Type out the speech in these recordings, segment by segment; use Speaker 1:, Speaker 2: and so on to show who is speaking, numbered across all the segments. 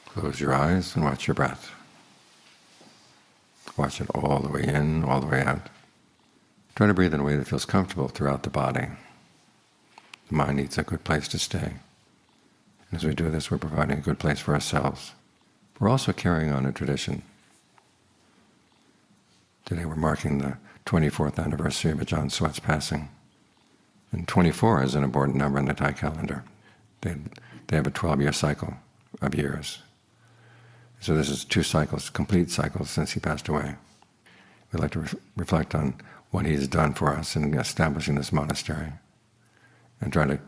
Speaker 1: Close your eyes and watch your breath. Watch it all the way in, all the way out. Try to breathe in a way that feels comfortable throughout the body. The mind needs a good place to stay. And as we do this, we're providing a good place for ourselves. We're also carrying on a tradition. Today we're marking the 24th anniversary of Ajahn Suwat's passing. And 24 is an important number in the Thai calendar. They have a 12-year cycle of years. So this is 2 cycles, complete cycles, since he passed away. We'd like to reflect on what he's done for us in establishing this monastery and try to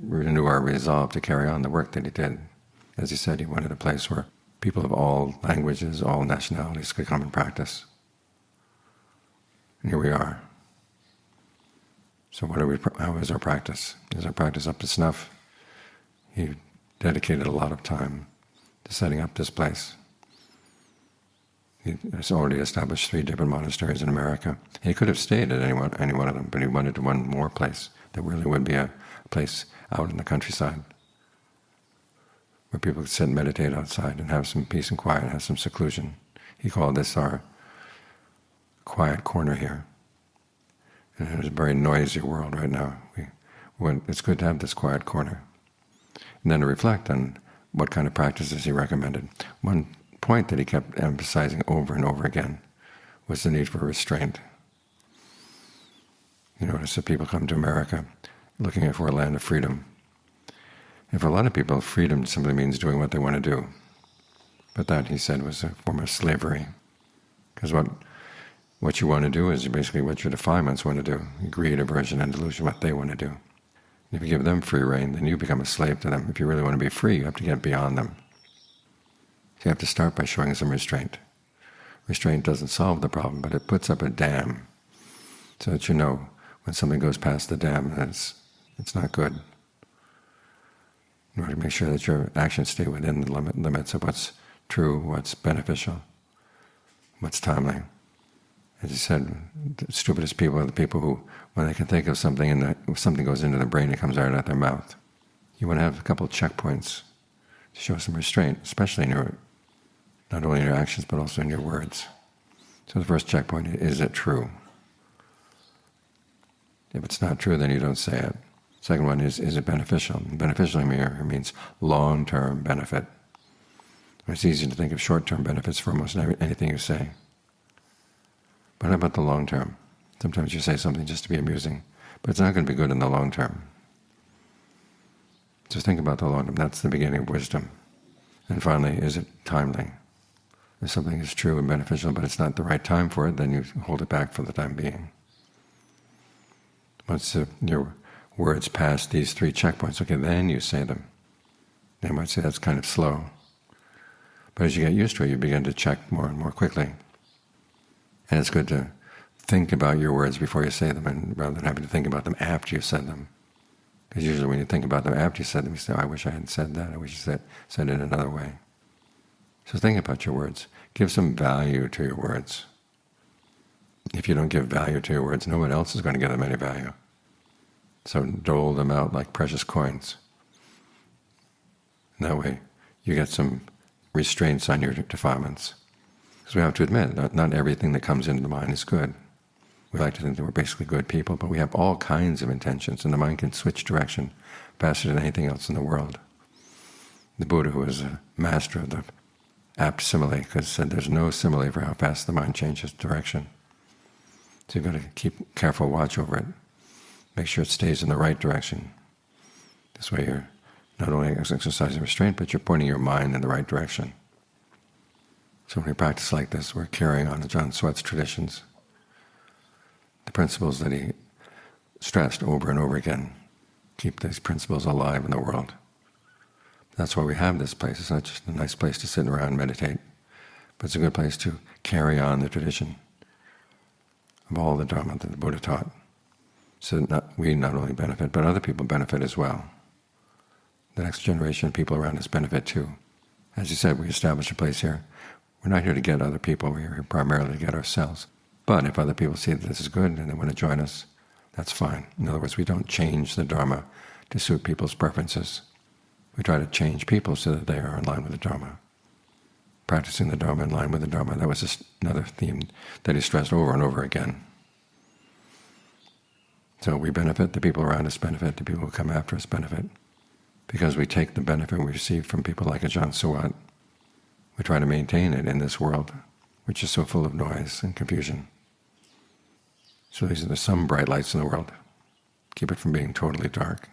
Speaker 1: renew our resolve to carry on the work that he did. As he said, he wanted a place where people of all languages, all nationalities could come and practice. And here we are. So how is our practice? Is our practice up to snuff? He dedicated a lot of time to setting up this place. He has already established 3 different monasteries in America. He could have stayed at any one of them, but he wanted one more place that really would be a place out in the countryside where people could sit and meditate outside and have some peace and quiet, have some seclusion. He called this our quiet corner here. And it is a very noisy world right now. It's good to have this quiet corner. And then to reflect on what kind of practices he recommended. One point that he kept emphasizing over and over again was the need for restraint. You notice that people come to America looking for a land of freedom. And for a lot of people, freedom simply means doing what they want to do. But that, he said, was a form of slavery. Because what you want to do is basically what your defilements want to do. Greed, aversion, and delusion, what they want to do. If you give them free rein, then you become a slave to them. If you really want to be free, you have to get beyond them. So you have to start by showing some restraint. Restraint doesn't solve the problem, but it puts up a dam so that you know when something goes past the dam that it's not good. In order to make sure that your actions stay within the limits of what's true, what's beneficial, what's timely. As he said, the stupidest people are the people who, when they can think of something and something goes into their brain, it comes right out their mouth. You want to have a couple of checkpoints to show some restraint, especially in not only in your actions but also in your words. So the first checkpoint is it true? If it's not true, then you don't say it. Second one is it beneficial? Beneficial here means long-term benefit. It's easy to think of short-term benefits for almost anything you say. But how about the long term? Sometimes you say something just to be amusing, but it's not going to be good in the long term. Just think about the long term. That's the beginning of wisdom. And finally, is it timely? If something is true and beneficial, but it's not the right time for it, then you hold it back for the time being. Once your words pass these 3 checkpoints, okay, then you say them. They might say that's kind of slow. But as you get used to it, you begin to check more and more quickly. And it's good to think about your words before you say them, and rather than having to think about them after you said them. Because usually when you think about them after you said them, you say, oh, I wish I hadn't said that, I wish I said it another way. So think about your words. Give some value to your words. If you don't give value to your words, no one else is going to give them any value. So dole them out like precious coins. And that way you get some restraints on your defilements. Because we have to admit that not everything that comes into the mind is good. We like to think that we're basically good people, but we have all kinds of intentions, and the mind can switch direction faster than anything else in the world. The Buddha, who was a master of the apt simile, said there's no simile for how fast the mind changes direction. So you've got to keep careful watch over it. Make sure it stays in the right direction. This way you're not only exercising restraint, but you're pointing your mind in the right direction. So when we practice like this, we're carrying on Ajahn Suwat's traditions, the principles that he stressed over and over again. Keep these principles alive in the world. That's why we have this place. It's not just a nice place to sit around and meditate, but it's a good place to carry on the tradition of all the Dhamma that the Buddha taught, so that we not only benefit, but other people benefit as well. The next generation of people around us benefit too. As you said, we establish a place here. We're not here to get other people, we're here primarily to get ourselves. But if other people see that this is good and they want to join us, that's fine. In other words, we don't change the Dharma to suit people's preferences. We try to change people so that they are in line with the Dhamma. Practicing the Dhamma in line with the Dhamma, that was just another theme that he stressed over and over again. So we benefit, the people around us benefit, the people who come after us benefit. Because we take the benefit we receive from people like Ajahn Suwat, we try to maintain it in this world, which is so full of noise and confusion. So these are some bright lights in the world. Keep it from being totally dark.